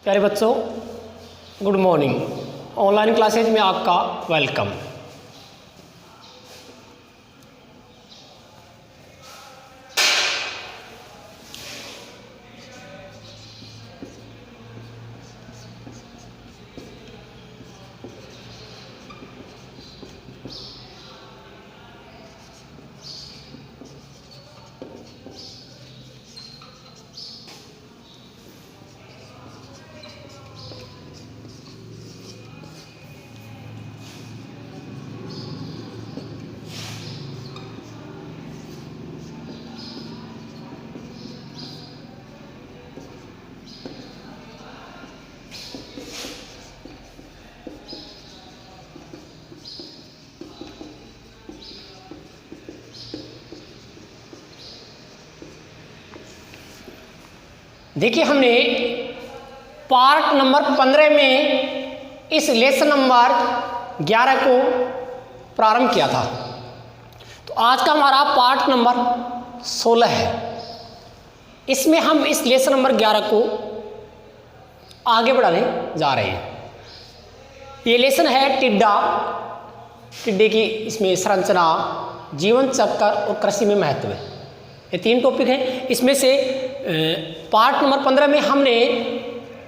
प्यारे बच्चों, good morning. Online classes में आपका वेलकम। देखिए, हमने पार्ट नंबर 15 में इस लेसन नंबर 11 को प्रारंभ किया था। तो आज का हमारा पार्ट नंबर 16 है। इसमें हम इस लेसन नंबर 11 को आगे बढ़ाने जा रहे हैं। ये लेसन है टिड्डे की इसमें संरचना, जीवन चक्र और कृषि में महत्व। ये 3 टॉपिक हैं। इसमें से पार्ट नंबर 15 में हमने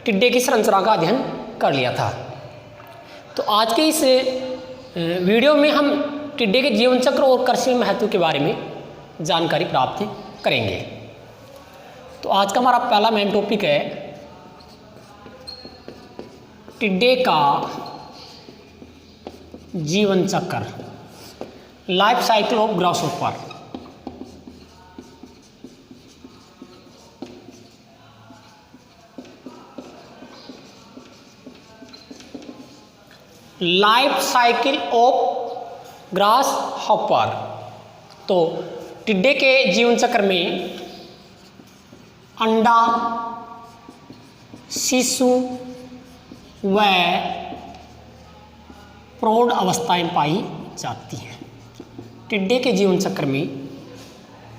टिड्डे की संरचना का अध्ययन कर लिया था। तो आज के इस वीडियो में हम टिड्डे के जीवन चक्र और कृषि में महत्व के बारे में जानकारी प्राप्त करेंगे। तो आज का हमारा पहला मेन टॉपिक है टिड्डे का जीवन चक्र, life cycle of grasshopper. Life cycle of grass hopper. तो टिड्डे के जीवन चक्र में अंडा, शिशु व प्रौढ़ अवस्थाएं पाई जाती हैं। टिड्डे के जीवन चक्र में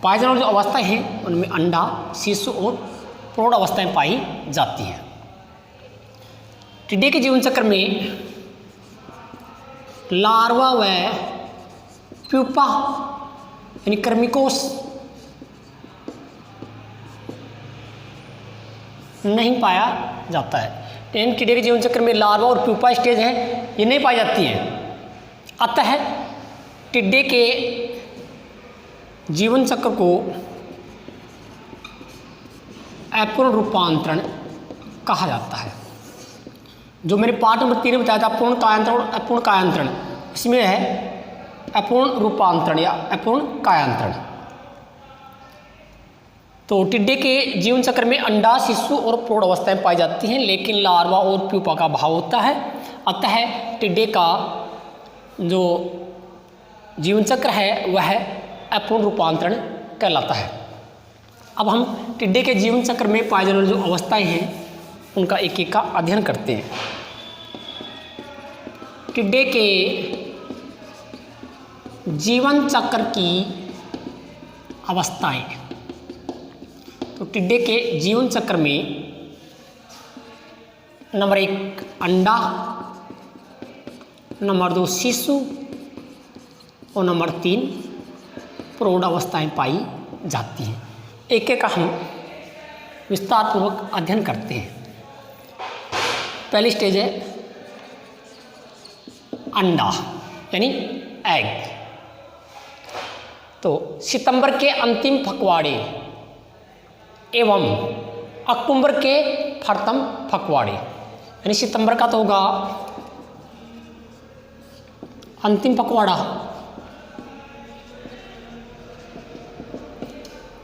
पाए जाने वाली जो अवस्थाएं हैं उनमें अंडा, शिशु और प्रौढ़ अवस्थाएं पाई जाती हैं। टिड्डे के जीवन चक्र में लार्वा व प्यूपा यानी कर्मिकोष नहीं पाया जाता है। टिड्डे के जीवन चक्र में लार्वा और प्यूपा स्टेज है, ये नहीं पाई जाती हैं। अतः टिड्डे के जीवन चक्र को अपूर्ण रूपांतरण कहा जाता है। जो मैंने पार्ट नंबर 3 में बताया था, पूर्ण कायांतरण और अपूर्ण कायांतरण, इसमें है अपूर्ण रूपांतरण या अपूर्ण कायांतरण। तो टिड्डे के जीवन चक्र में अंडा, शिशु और प्रौढ़ अवस्थाएं पाई जाती हैं, लेकिन लार्वा और प्यूपा का अभाव होता है। अतः टिड्डे का जो जीवन चक्र है वह अपूर्ण रूपांतरण कहलाता है। अब हम टिड्डे के जीवन चक्र में पाए जाने वाली जो अवस्थाएं हैं उनका एक एक का अध्ययन करते हैं। टिड्डे के जीवन चक्र की अवस्थाएं। तो टिड्डे के जीवन चक्र में नंबर 1 अंडा, नंबर 2 शिशु और नंबर 3 प्रौढ़ अवस्थाएं पाई जाती हैं। एक एक का हम विस्तार पूर्वक अध्ययन करते हैं। पहली स्टेज है अंडा यानी एग। तो सितंबर के अंतिम पखवाड़े एवं अक्टूबर के प्रथम पखवाड़े, यानी सितंबर का तो होगा अंतिम पखवाड़ा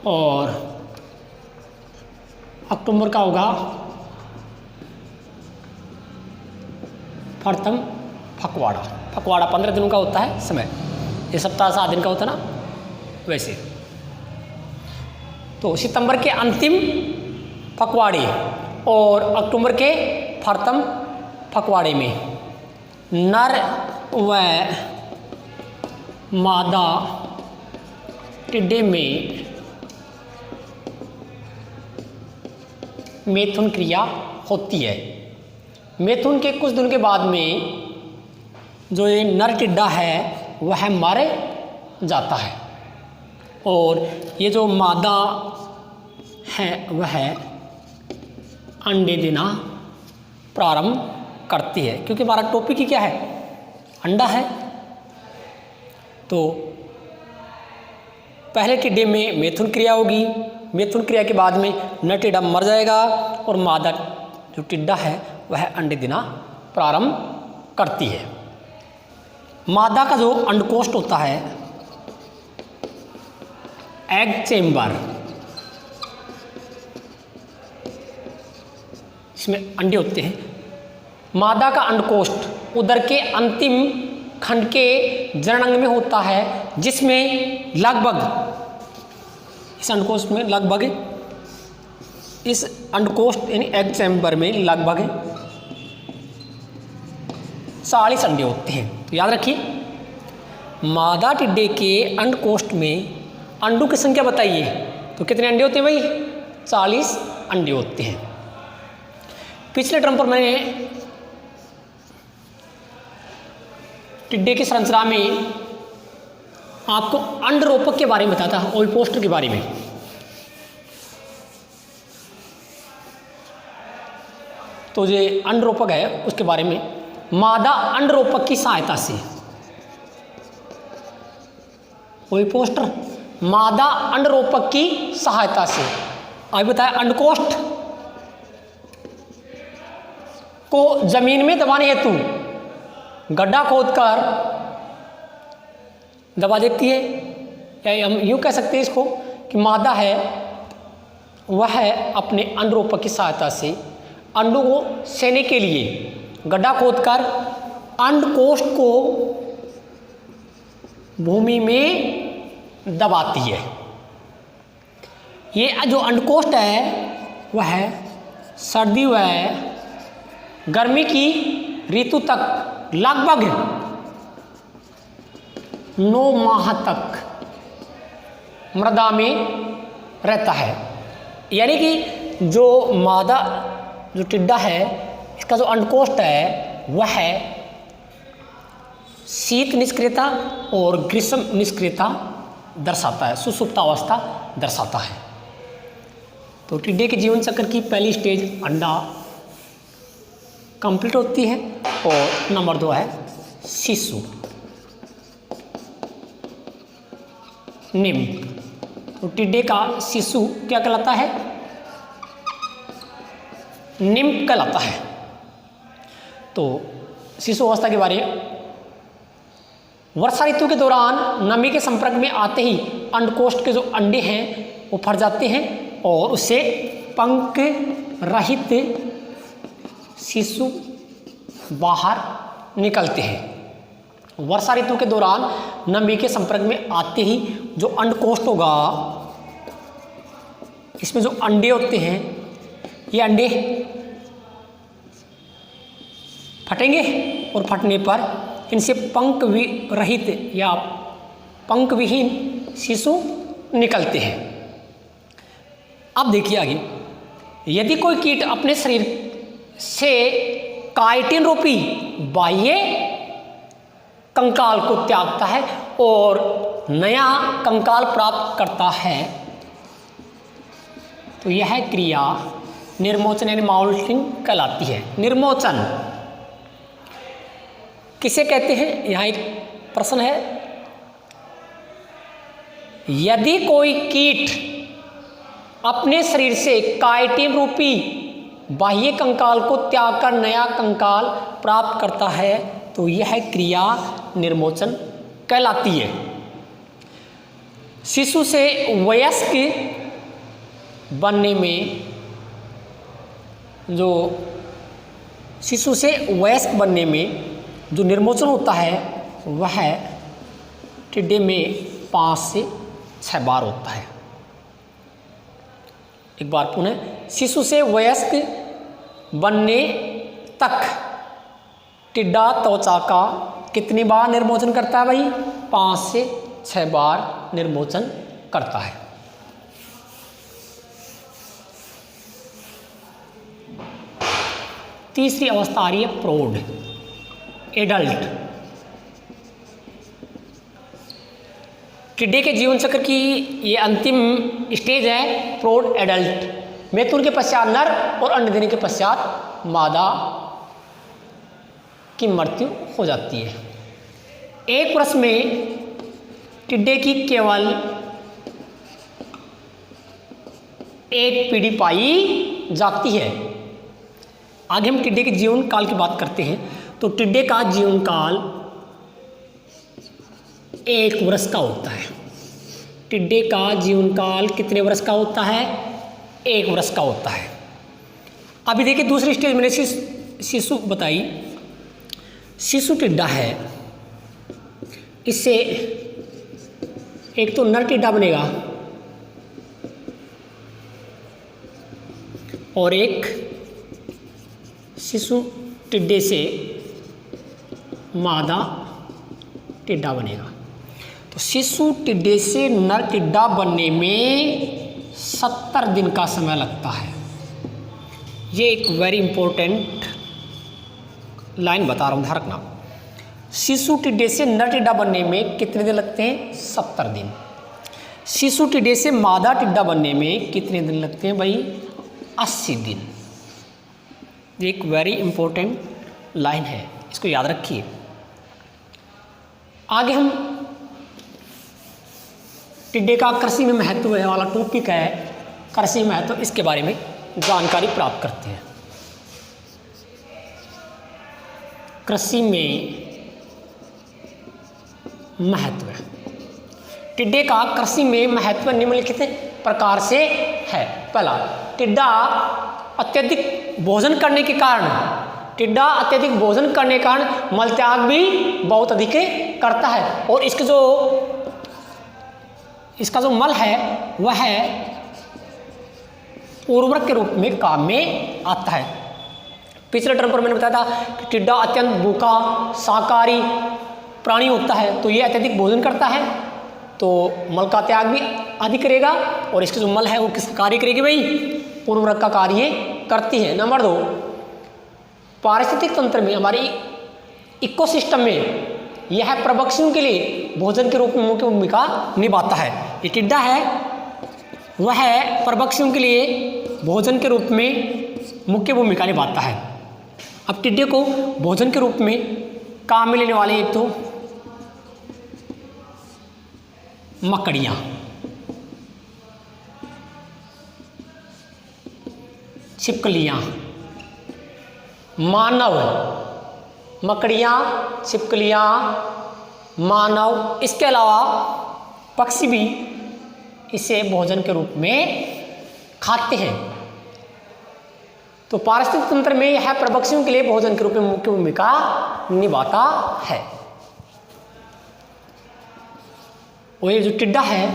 और अक्टूबर का होगा प्रथम पखवाड़ा। पखवाड़ा 15 दिनों का होता है समय, ये सप्ताह 7 दिन का होता है ना, वैसे। तो सितंबर के अंतिम पखवाड़े और अक्टूबर के प्रथम पखवाड़े में नर व मादा टिड्डे में मैथुन क्रिया होती है। मैथुन के कुछ दिन के बाद में जो ये नर टिड्डा है वह मर जाता है और ये जो मादा है वह अंडे देना प्रारंभ करती है, क्योंकि हमारा टॉपिक ही क्या है, अंडा है। तो पहले टिड्डे में मैथुन क्रिया होगी, मैथुन क्रिया के बाद में नर टिड्डा मर जाएगा और मादा जो टिड्डा है वह अंडे देना प्रारंभ करती है। मादा का जो अंडकोष्ठ होता है, एग चेम्बर, इसमें अंडे होते हैं। मादा का अंडकोष्ठ उदर के अंतिम खंड के जननांग में होता है, जिसमें लगभग इस अंडकोष्ठ में लगभग इस अंडकोष्ठ यानी एग चैम्बर में लगभग 40 अंडे होते हैं। तो याद रखिए, मादा टिड्डे के अंडकोष्ठ में अंडों की संख्या बताइए, तो कितने अंडे होते हैं भाई? 40 अंडे होते हैं। पिछले टर्म पर मैंने टिड्डे की संरचना में आपको अंडरोपक के बारे में बताया था, ओविपोस्टर के बारे में। तो जो अंडरोपक है उसके बारे में, मादा अंडरोपक की सहायता से, ओविपोस्टर मादा अंडरोपक की सहायता से, अभी बताया अंडकोष्ठ को जमीन में दबाने हेतु गड्ढा खोदकर दबा देती है, या हम यूँ कह सकते हैं इसको कि मादा है वह अपने अंडरोपक की सहायता से अंडों को सेने के लिए गड्ढा खोदकर अंडकोष्ठ को भूमि में दबाती है। ये जो अंडकोष्ठ है वह सर्दी व गर्मी की ऋतु तक लगभग 9 माह तक मृदा में रहता है। यानी कि जो मादा जो टिड्डा है, इसका जो अंडकोष्ठ है वह शीत निष्क्रियता और ग्रीष्म निष्क्रियता दर्शाता है, सुसुप्तावस्था दर्शाता है। तो टिड्डे के जीवन चक्र की पहली स्टेज अंडा कंप्लीट होती है और नंबर 2 है शिशु, निम्न। तो टिड्डे का शिशु क्या कहलाता है? निम्न कहलाता है। तो शिशु अवस्था के बारे में, वर्षा ऋतु के दौरान नमी के संपर्क में आते ही अंडकोष्ठ के जो अंडे हैं वो फट जाते हैं और उससे पंख रहित शिशु बाहर निकलते हैं। वर्षा ऋतु के दौरान नमी के संपर्क में आते ही जो अंडकोष्ठ होगा, इसमें जो अंडे होते हैं, ये अंडे फटेंगे और फटने पर इनसे पंख रहित या पंख विहीन शिशु निकलते हैं। अब देखिए आगे, यदि कोई कीट अपने शरीर से काइटिन रूपी बाह्य कंकाल को त्यागता है और नया कंकाल प्राप्त करता है, तो यह क्रिया निर्मोचन यानी माउल्टिंग कहलाती है। निर्मोचन किसे कहते हैं? यहाँ एक प्रश्न है, यदि कोई कीट अपने शरीर से काइटिन रूपी बाह्य कंकाल को त्याग कर नया कंकाल प्राप्त करता है तो यह क्रिया निर्मोचन कहलाती है। शिशु से वयस्क बनने में जो निर्मोचन होता है वह टिड्डे में 5 से 6 बार होता है। एक बार पुनः, शिशु से वयस्क बनने तक टिड्डा त्वचा का कितनी बार निर्मोचन करता है भाई? 5 से 6 बार निर्मोचन करता है। तीसरी अवस्था आ रही है प्रौढ़, एडल्ट। टिड्डे के जीवन चक्र की ये अंतिम स्टेज है प्रौढ़, एडल्ट। मैथुन के पश्चात नर और अंडे देने के पश्चात मादा की मृत्यु हो जाती है। एक वर्ष में टिड्डे की केवल एक पीढ़ी पाई जाती है। आगे हम टिड्डे के जीवन काल की बात करते हैं। तो टिड्डे का जीवन काल 1 वर्ष का होता है। टिड्डे का जीवन काल कितने वर्ष का होता है? 1 वर्ष का होता है। अभी देखिए दूसरी स्टेज मैंने शिशु बताई। शिशु टिड्डा है, इससे एक तो नर टिड्डा बनेगा और एक शिशु टिड्डे से मादा टिड्डा बनेगा। तो शिशु टिड्डे से नर टिड्डा बनने में 70 दिन का समय लगता है। ये एक वेरी इंपॉर्टेंट लाइन बता रहा हूँ, ध्यान रखना। शिशु टिड्डे से नर टिड्डा बनने में कितने दिन लगते हैं? 70 दिन। शिशु टिड्डे से मादा टिड्डा बनने में कितने दिन लगते हैं भाई? 80 दिन। ये एक वेरी इंपॉर्टेंट लाइन है, इसको याद रखिए। आगे हम टिड्डे का कृषि में महत्व है वाला टॉपिक है, कृषि महत्व, इसके बारे में जानकारी प्राप्त करते हैं। कृषि में महत्व है। टिड्डे का कृषि में महत्व निम्नलिखित प्रकार से है। पहला, टिड्डा अत्यधिक भोजन करने के कारण, टिड्डा अत्यधिक भोजन करने के कारण मल त्याग भी बहुत अधिक करता है और इसका जो मल है वह उर्वरक के रूप में काम में आता है। पिछले टर्म पर मैंने बताया था कि टिड्डा अत्यंत भूखा शाकाहारी प्राणी होता है, तो ये अत्यधिक भोजन करता है तो मल का त्याग भी अधिक करेगा और इसके जो मल है वो किसका कार्य करेगी भाई? उर्वरक का कार्य करती है। नंबर 2, पारिस्थितिक तंत्र में, हमारी इकोसिस्टम में यह प्रभक्षियों के लिए भोजन के रूप में मुख्य भूमिका निभाता है। ये टिड्डा है वह प्रभक्षियों के लिए भोजन के रूप में मुख्य भूमिका निभाता है। अब टिड्डे को भोजन के रूप में काम में लेने वाले एक तो मकड़ियाँ, छिपकलियाँ, मानव, मकड़ियाँ, छिपकलियाँ, मानव, इसके अलावा पक्षी भी इसे भोजन के रूप में खाते हैं। तो पारिस्थितिक तंत्र में यह प्रभक्षियों के लिए भोजन के रूप में मुख्य भूमिका निभाता है। और ये जो टिड्डा है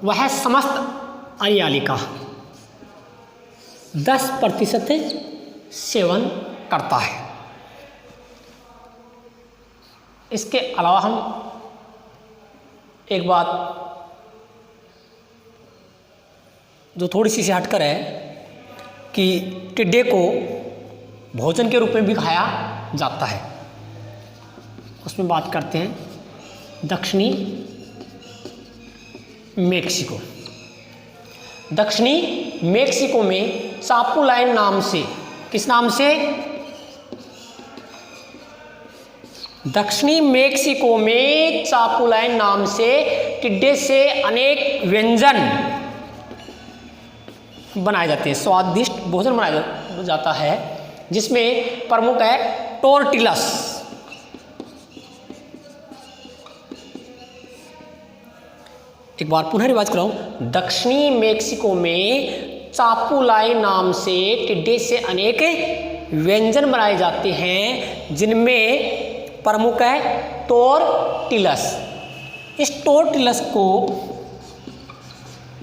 वह समस्त हरियाली का 10% सेवन करता है। इसके अलावा हम एक बात जो थोड़ी सी हटकर है कि टिड्डे को भोजन के रूप में भी खाया जाता है, उसमें बात करते हैं दक्षिणी मेक्सिको। दक्षिणी मेक्सिको में चापुलाइन नाम से, किस नाम से? दक्षिणी मेक्सिको में चापुलाइन नाम से टिड्डे से अनेक व्यंजन बनाए जाते हैं, स्वादिष्ट भोजन बनाया जाता है, जिसमें प्रमुख है टोर्टिलस। एक बार पुनः रिवाज कराऊं, दक्षिणी मेक्सिको में चापुलाई नाम से टिड्डे से अनेक व्यंजन बनाए जाते हैं, जिनमें प्रमुख है टोर्टिलस। इस टोर्टिलस को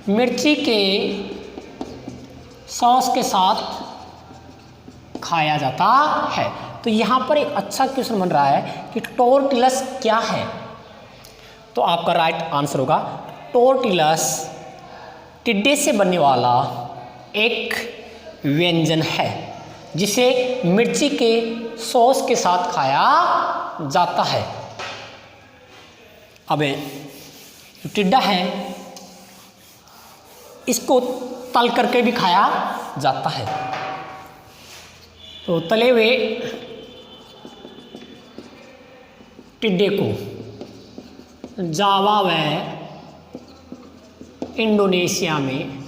मिर्ची के सॉस के साथ खाया जाता है। तो यहाँ पर एक अच्छा क्वेश्चन बन रहा है कि टोर्टिलस क्या है? तो आपका राइट आंसर होगा टोर्टिलस टिड्डे से बनने वाला एक व्यंजन है। जिसे मिर्ची के सॉस के साथ खाया जाता है। अब टिड्डा है, इसको तल करके भी खाया जाता है। तो तले हुए टिड्डे को जावा व इंडोनेशिया में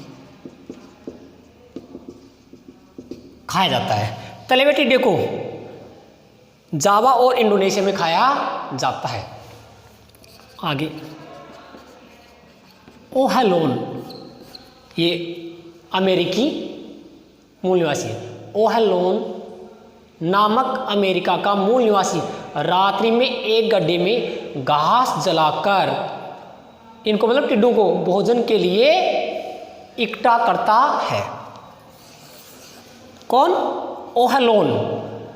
खाया जाता है। तले हुए टिड्डे को जावा और इंडोनेशिया में खाया जाता है। आगे ओहेलोन, ये अमेरिकी मूल निवासी है। ओहेलोन नामक अमेरिका का मूल निवासी रात्रि में एक गड्ढे में घास जलाकर इनको मतलब टिड्डों को भोजन के लिए इकट्ठा करता है। कौन? ओहेलोन।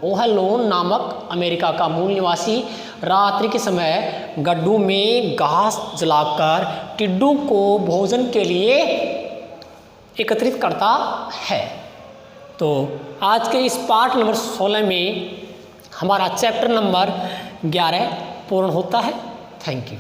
ओहेलोन नामक अमेरिका का मूल निवासी रात्रि के समय गड्ढों में घास जलाकर टिड्डों को भोजन के लिए एकत्रित करता है। तो आज के इस पार्ट नंबर 16 में हमारा चैप्टर नंबर 11 पूर्ण होता है। Thank you.